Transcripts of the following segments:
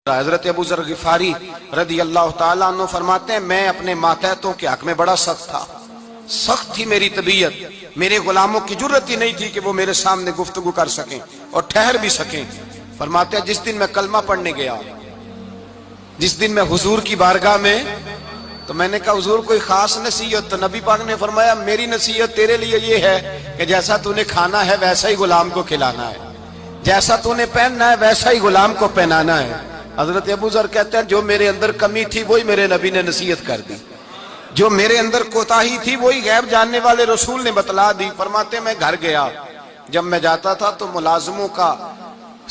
حضرت ابو ذر غفاری رضی اللہ تعالیٰ عنہ فرماتے ہیں میں اپنے ماتحتوں کے حق میں بڑا سخت تھا، سخت تھی میری طبیعت، میرے غلاموں کی جرت ہی نہیں تھی کہ وہ میرے سامنے گفتگو کر سکیں اور ٹھہر بھی سکیں۔ فرماتے ہیں جس دن میں کلمہ پڑھنے گیا، جس دن میں حضور کی بارگاہ میں، تو میں نے کہا حضور کوئی خاص نصیحت؟ تو نبی پاک نے فرمایا میری نصیحت تیرے لیے یہ ہے کہ جیسا تو نے کھانا ہے ویسا ہی غلام کو کھلانا ہے، جیسا تو نے پہننا ہے ویسا ہی غلام کو پہنانا ہے۔ حضرت ابو ذر کہتے ہیں جو میرے اندر کمی تھی وہی میرے نبی نے نصیحت کر دی، جو میرے اندر کوتاہی تھی وہی غیب جاننے والے رسول نے بتلا دی۔ فرماتے میں گھر گیا، جب میں جاتا تھا تو ملازموں کا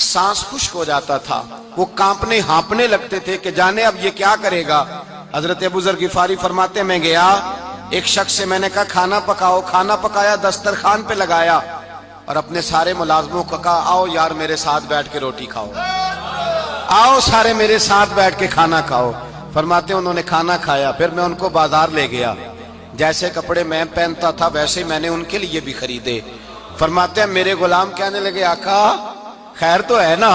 سانس خشک ہو جاتا تھا، وہ کانپنے ہانپنے لگتے تھے کہ جانے اب یہ کیا کرے گا۔ حضرت ابو ذر غفاری فرماتے میں گیا، ایک شخص سے میں نے کہا کھانا پکاؤ، کھانا پکایا، دسترخوان پہ لگایا اور اپنے سارے ملازموں کو کہا آؤ یار میرے ساتھ بیٹھ کے روٹی کھاؤ، آؤ سارے میرے ساتھ بیٹھ کے کھانا کھاؤ۔ فرماتے ہیں انہوں نے کھانا کھایا، پھر میں ان کو بازار لے گیا، جیسے کپڑے میں پہنتا تھا ویسے میں نے ان کے لیے بھی خریدے۔ فرماتے ہیں میرے غلام کہنے لگے آقا خیر تو ہے نا،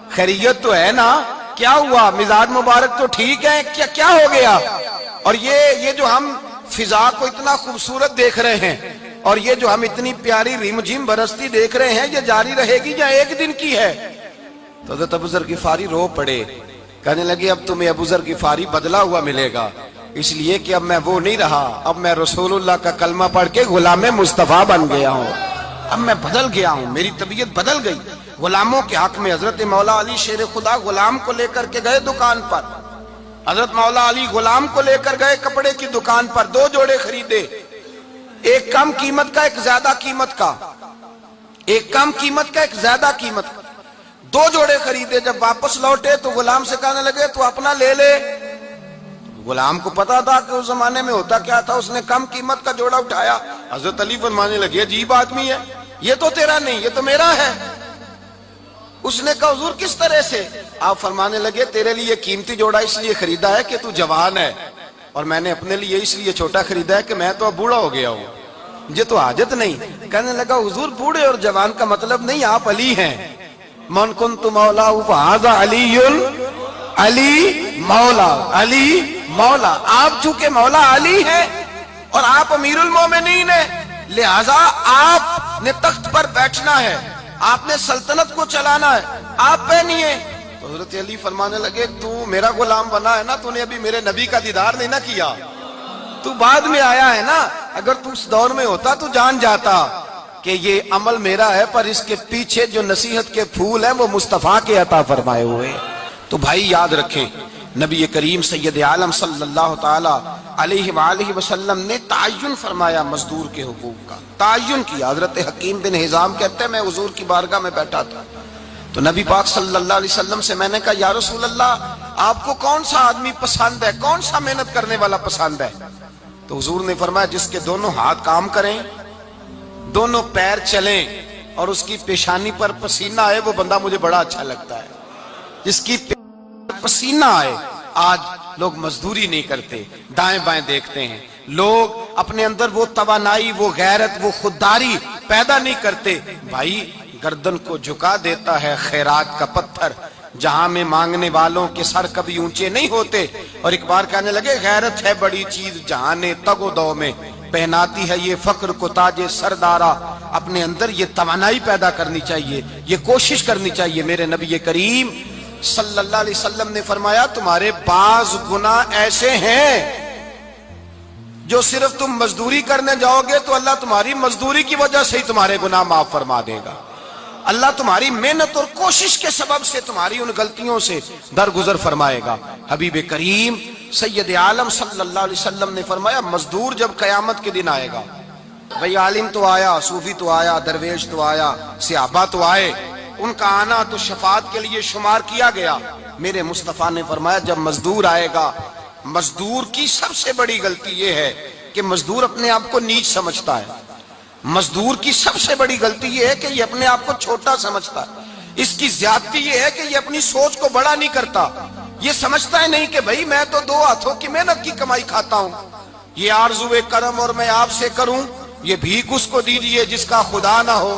خیریت تو ہے نا، کیا ہوا؟ مزاج مبارک تو ٹھیک ہے، کیا ہو گیا؟ اور یہ جو ہم فضا کو اتنا خوبصورت دیکھ رہے ہیں اور یہ جو ہم اتنی پیاری ریم جھیم برستی دیکھ رہے ہیں، یہ جاری رہے گی یا ایک دن کی ہے؟ تو حضرت ابو ذر غفاری رو پڑے، کہنے لگے اب تمہیں ابو ذر غفاری بدلا ہوا ملے گا، اس لیے کہ اب میں وہ نہیں رہا، اب میں رسول اللہ کا کلمہ پڑھ کے غلام مصطفیٰ بن گیا ہوں، اب میں بدل گیا ہوں، میری طبیعت بدل گئی۔ غلاموں کے حق میں حضرت مولا علی شیر خدا غلام کو لے کر کے گئے دکان پر، حضرت مولا علی غلام کو لے کر گئے کپڑے کی دکان پر، 2 جوڑے خریدے، ایک کم قیمت کا ایک زیادہ قیمت کا، ایک کم قیمت کا ایک زیادہ قیمت کا، 2 جوڑے خریدے۔ جب واپس لوٹے تو غلام سے کہنے لگے تو اپنا لے لے۔ غلام کو پتا تھا کہ اس زمانے میں ہوتا کیا تھا، اس نے کم قیمت کا جوڑا اٹھایا۔ حضرت علی فرمانے لگے عجیب آدمی ہے، یہ تو تیرا نہیں یہ تو میرا ہے۔ اس نے کہا حضور کس طرح سے؟ آپ فرمانے لگے تیرے لیے قیمتی جوڑا اس لیے خریدا ہے کہ تو جوان ہے، اور میں نے اپنے لیے اس لیے چھوٹا خریدا ہے کہ میں تو اب بوڑھا ہو گیا ہوں، مجھے تو حاجت نہیں۔ کہنے لگا حضور بوڑھے اور جوان کا مطلب نہیں، آپ علی ہیں، من کنت مولا فہذا علی علی مولا، علی مولا، آپ چونکہ مولا علی ہیں اور آپ امیر المومنین ہیں، لہذا آپ نے تخت پر بیٹھنا ہے، آپ نے سلطنت کو چلانا ہے، آپ پہ نہیں ہے۔ تو حضرت علی فرمانے لگے تو میرا غلام بنا ہے نا، تو نے ابھی میرے نبی کا دیدار نہیں نہ کیا، تو بعد میں آیا ہے نا، اگر تو اس دور میں ہوتا تو جان جاتا کہ یہ عمل میرا ہے، پر اس کے پیچھے جو نصیحت کے پھول ہیں وہ مصطفیٰ کے عطا فرمائے ہوئے۔ تو بھائی یاد رکھیں نبی کریم سید عالم صلی اللہ تعالی علیہ وآلہ وسلم نے تعین فرمایا مزدور کے حقوق کا، تعین کیا۔ حضرت حکیم بن حزام کہتے ہیں میں حضور کی بارگاہ میں بیٹھا تھا تو نبی پاک صلی اللہ علیہ وسلم سے میں نے کہا یا رسول اللہ آپ کو کون سا آدمی پسند ہے، کون سا محنت کرنے والا پسند ہے؟ تو حضور نے فرمایا جس کے دونوں ہاتھ کام کریں، دونوں پیر چلیں اور اس کی پیشانی پر پسینہ آئے، وہ بندہ مجھے بڑا اچھا لگتا ہے۔ جس کی پسینہ آئے، آج لوگ مزدوری نہیں کرتے، دائیں بائیں دیکھتے ہیں، لوگ اپنے اندر وہ توانائی، وہ غیرت، وہ خودداری پیدا نہیں کرتے۔ بھائی گردن کو جھکا دیتا ہے خیرات کا پتھر، جہاں میں مانگنے والوں کے سر کبھی اونچے نہیں ہوتے۔ اور ایک بار کہنے لگے غیرت ہے بڑی چیز جہاں نے تگ و دو میں پہناتی ہے یہ فخر کو تاج سردارا۔ اپنے اندر یہ توانائی پیدا کرنی چاہیے، یہ کوشش کرنی چاہیے۔ میرے نبی کریم صلی اللہ علیہ وسلم نے فرمایا تمہارے بعض گناہ ایسے ہیں جو صرف تم مزدوری کرنے جاؤ گے تو اللہ تمہاری مزدوری کی وجہ سے ہی تمہارے گناہ معاف فرما دے گا، اللہ تمہاری محنت اور کوشش کے سبب سے تمہاری ان غلطیوں سے درگزر فرمائے گا۔ حبیب کریم سید عالم صلی اللہ علیہ وسلم نے فرمایا مزدور جب قیامت کے دن آئے گا، بھئی عالم تو آیا، صوفی تو آیا، درویش تو آیا، صحابہ تو آئے، ان کا آنا تو شفاعت کے لیے شمار کیا گیا۔ میرے مصطفیٰ نے فرمایا جب مزدور آئے گا، مزدور کی سب سے بڑی غلطی یہ ہے کہ مزدور اپنے آپ کو نیچ سمجھتا ہے، مزدور کی سب سے بڑی غلطی یہ ہے کہ یہ اپنے آپ کو چھوٹا سمجھتا ہے، اس کی زیادتی یہ ہے کہ یہ اپنی سوچ کو بڑا نہیں کرتا، یہ سمجھتا ہے نہیں کہ بھئی میں تو 2 ہاتھوں کی محنت کی کمائی کھاتا ہوں، یہ آرزوئے کرم اور میں آپ سے کروں، یہ بھیک اس کو دیجئے جس کا خدا نہ ہو،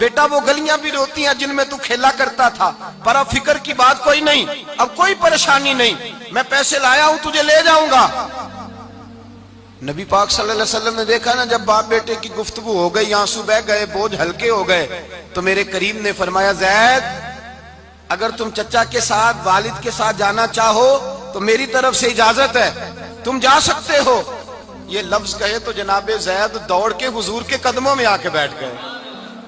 بیٹا وہ گلیاں بھی روتی ہیں جن میں تو کھیلا کرتا تھا، پر اب فکر کی بات کوئی نہیں، اب کوئی پریشانی نہیں، میں پیسے لایا ہوں تجھے لے جاؤں گا۔ نبی پاک صلی اللہ علیہ وسلم نے دیکھا نا جب باپ بیٹے کی گفتگو ہو گئی، آنسو بہ گئے، بوجھ ہلکے ہو گئے، تو میرے کریم نے فرمایا زید اگر تم چچا کے ساتھ والد کے ساتھ جانا چاہو تو میری طرف سے اجازت ہے، تم جا سکتے ہو۔ یہ لفظ کہے تو جناب زید دوڑ کے حضور کے قدموں میں آ کے بیٹھ گئے،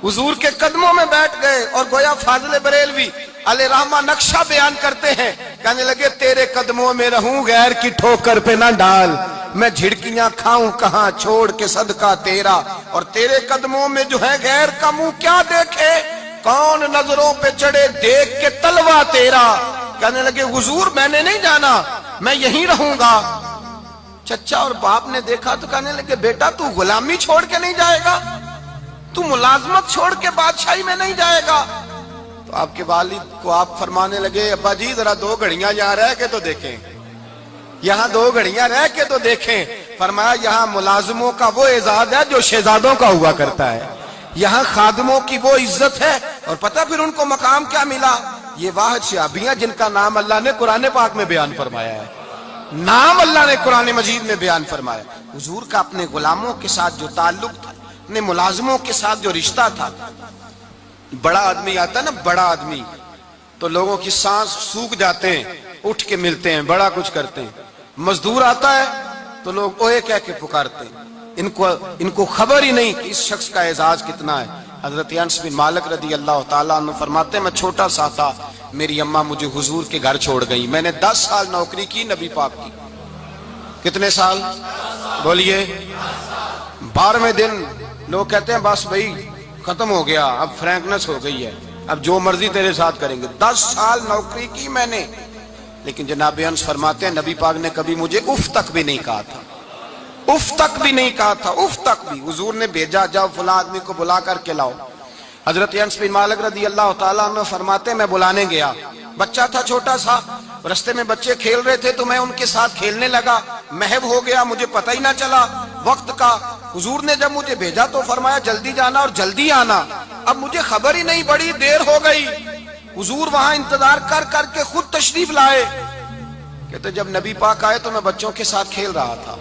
حضور کے قدموں میں بیٹھ گئے، اور گویا فاضل بریلوی علیہ رحمہ نقشہ بیان کرتے ہیں، کہنے لگے تیرے قدموں میں رہوں غیر کی ٹھوکر پہ نہ ڈال، میں جھڑکیاں کھاؤں کہاں چھوڑ کے صدقہ تیرا، اور تیرے قدموں میں جو ہے غیر کا منہ کیا دیکھے، کون نظروں پہ چڑھے دیکھ کے تلوا تیرا۔ کہنے لگے حضور میں نے نہیں جانا، میں یہیں رہوں گا۔ چچا اور باپ نے دیکھا تو کہنے لگے بیٹا تو غلامی چھوڑ کے نہیں جائے گا، تو ملازمت چھوڑ کے بادشاہی میں نہیں جائے گا۔ تو آپ کے والد کو آپ فرمانے لگے ابا جی ذرا 2 گھڑیاں یہاں رہ کے تو دیکھیں، یہاں 2 گھڑیاں رہ کے تو دیکھیں۔ فرمایا یہاں ملازموں کا وہ اعزاز ہے جو شہزادوں کا ہوا کرتا ہے، یہاں خادموں کی وہ عزت ہے، اور پتہ پھر ان کو مقام کیا ملا، یہ واحد شعبیاں جن کا نام اللہ نے قرآن پاک میں بیان فرمایا ہے، نام اللہ نے قرآن مجید میں بیان فرمایا۔ حضور کا اپنے غلاموں کے ساتھ جو تعلق تھا، اپنے ملازموں کے ساتھ جو رشتہ تھا، بڑا آدمی آتا ہے نا، بڑا آدمی تو لوگوں کی سانس سوکھ جاتے ہیں، اٹھ کے ملتے ہیں، بڑا کچھ کرتے ہیں۔ مزدور آتا ہے تو لوگ اوے کہہ کے پکارتے ہیں، ان کو خبر ہی نہیں کہ اس شخص کا اعزاز کتنا ہے۔ حضرت انس بن مالک رضی اللہ تعالیٰ عنہ فرماتے ہیں میں چھوٹا سا تھا، میری اماں مجھے حضور کے گھر چھوڑ گئی، میں نے 10 سال نوکری کی نبی پاک کی۔ کتنے سال بولیے؟ 12ویں دن لوگ کہتے ہیں بس بھائی ختم ہو گیا، اب فرینکنس ہو گئی ہے، اب جو مرضی تیرے ساتھ کریں گے۔ 10 سال نوکری کی میں نے، لیکن جناب انس فرماتے ہیں نبی پاک نے کبھی مجھے اف تک بھی نہیں کہا تھا، اف تک بھی نہیں کہا تھا، اف تک بھی۔ حضور نے بھیجا جاؤ فلاں آدمی کو بلا کر کے لاؤ۔ حضرت انس بن مالک رضی اللہ تعالیٰ عنہ فرماتے ہیں میں بلانے گیا، بچہ تھا چھوٹا سا، رستے میں بچے کھیل رہے تھے تو میں ان کے ساتھ کھیلنے لگا، محو ہو گیا، مجھے پتہ ہی نہ چلا وقت کا۔ حضور نے جب مجھے بھیجا تو فرمایا جلدی جانا اور جلدی آنا، اب مجھے خبر ہی نہیں، بڑی دیر ہو گئی۔ حضور وہاں انتظار کر کر کے خود تشریف لائے، کہتے جب نبی پاک آئے تو میں بچوں کے ساتھ کھیل رہا تھا،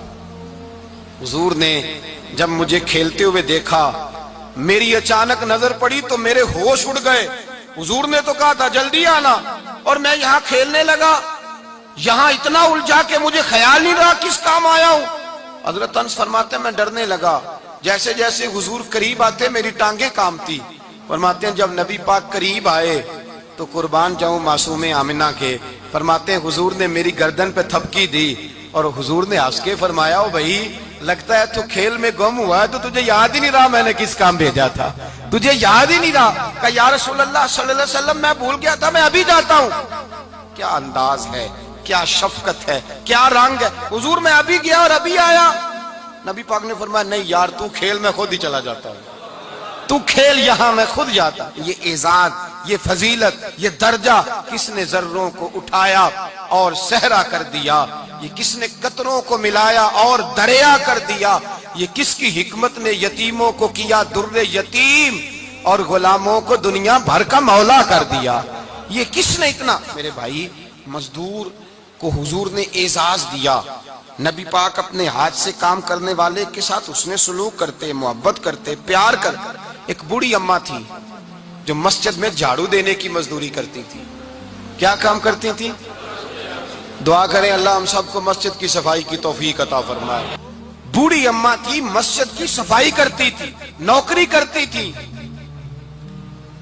حضور نے جب مجھے کھیلتے ہوئے دیکھا، میری اچانک نظر پڑی تو میرے ہوش اڑ گئے۔ حضور نے تو کہا تھا جلدی آنا، اور میں یہاں کھیلنے لگا، یہاں اتنا الجھا کہ مجھے خیال نہیں رہا کس کام آیا ہوں۔ حضرت انس فرماتے ہیں میں ڈرنے لگا، جیسے جیسے حضور قریب آتے میری ٹانگیں کانپتی۔ فرماتے ہیں جب نبی پاک قریب آئے تو قربان جاؤں معصوم آمنہ کے، فرماتے ہیں حضور نے میری گردن پہ تھپکی دی، اور حضور نے ہنس کے فرمایا او بھائی لگتا ہے تو کھیل میں گم ہوا ہے تو تجھے یاد ہی نہیں رہا میں نے کس کام بھیجا تھا، تجھے یاد ہی نہیں رہا۔ کہا یا رسول اللہ صلی اللہ علیہ وسلم میں بھول گیا تھا، میں ابھی جاتا ہوں۔ کیا انداز ہے، کیا شفقت ہے، کیا رنگ ہے۔ حضور میں ابھی گیا اور ابھی آیا۔ نبی پاک نے فرمایا نہیں یار تو کھیل میں خود ہی چلا جاتا ہے، تو کھیل یہاں میں خود جاتا۔ یہ اعزاز، یہ فضیلت، یہ درجہ کس نے ذروں کو اٹھایا اور صحرا کر دیا، یہ کس نے قطروں کو ملایا اور دریا کر دیا، یہ کس کی حکمت نے یتیموں کو کیا در یتیم اور غلاموں کو دنیا بھر کا مولا کر دیا، یہ کس نے اتنا۔ میرے بھائی مزدور کو حضور نے اعزاز دیا، نبی پاک اپنے ہاتھ سے کام کرنے والے کے ساتھ اس نے سلوک کرتے، محبت کرتے، پیار کرتے۔ ایک بوڑھی اماں تھی جو مسجد میں جھاڑو دینے کی مزدوری کرتی تھی۔ کیا کام کرتی تھی؟ دعا کریں اللہ ہم سب کو مسجد کی صفائی کی توفیق عطا فرمائے۔ بوڑھی اماں تھی، مسجد کی صفائی کرتی تھی، نوکری کرتی تھی،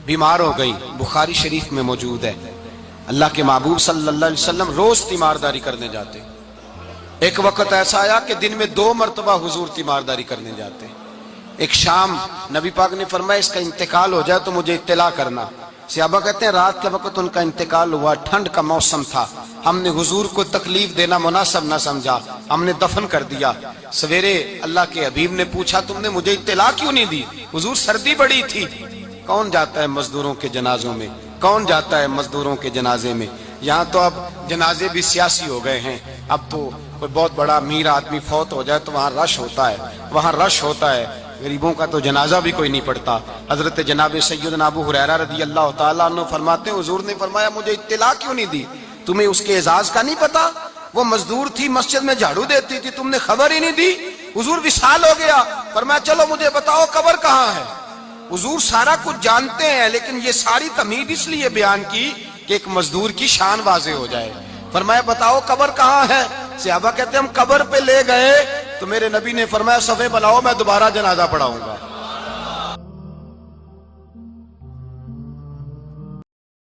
بیمار ہو گئی، بخاری شریف میں موجود ہے۔ اللہ کے محبوب صلی اللہ علیہ وسلم روز تیمارداری کرنے جاتے۔ ایک وقت ایسا آیا کہ دن میں 2 مرتبہ حضور تیمارداری کرنے جاتے۔ ایک شام نبی پاک نے فرمایا اس کا انتقال ہو جائے تو مجھے اطلاع کرنا۔ صحابہ کہتے ہیں رات کے وقت ان کا انتقال ہوا، ٹھنڈ کا موسم تھا، ہم نے حضور کو تکلیف دینا مناسب نہ سمجھا، ہم نے دفن کر دیا۔ سویرے اللہ کے حبیب نے پوچھا تم نے مجھے اطلاع کیوں نہیں دی؟ حضور سردی بڑی تھی۔ کون جاتا ہے مزدوروں کے جنازوں میں؟ کون جاتا ہے مزدوروں کے جنازے میں؟ یہاں تو اب جنازے بھی سیاسی ہو گئے ہیں، اب تو کوئی بہت بڑا امیر آدمی فوت ہو جائے تو وہاں رش ہوتا ہے، وہاں رش ہوتا ہے۔ غریبوں کا تو جنازہ بھی کوئی نہیں پڑھتا۔ حضرت جناب سیدنا ابو ہریرہ رضی اللہ تعالیٰ عنہ فرماتے ہیں حضور نے فرمایا مجھے اطلاع کیوں نہیں دی؟ تمہیں اس کے اعزاز کا نہیں پتا؟ وہ مزدور تھی مسجد میں جھاڑو دیتی تھی، تم نے خبر ہی نہیں دی؟ حضور وصال ہو گیا، فرمایا چلو مجھے بتاؤ قبر کہاں ہے؟ حضور سارا کچھ جانتے ہیں لیکن یہ ساری تمہید اس لیے بیان کی کہ ایک مزدور کی شان واضح ہو جائے۔ فرمایا بتاؤ قبر کہاں ہے؟ صحابہ کہتے ہیں ہم قبر پہ لے گئے تو میرے نبی نے فرمایا صفے بناؤ میں دوبارہ جنازہ پڑھاؤں گا۔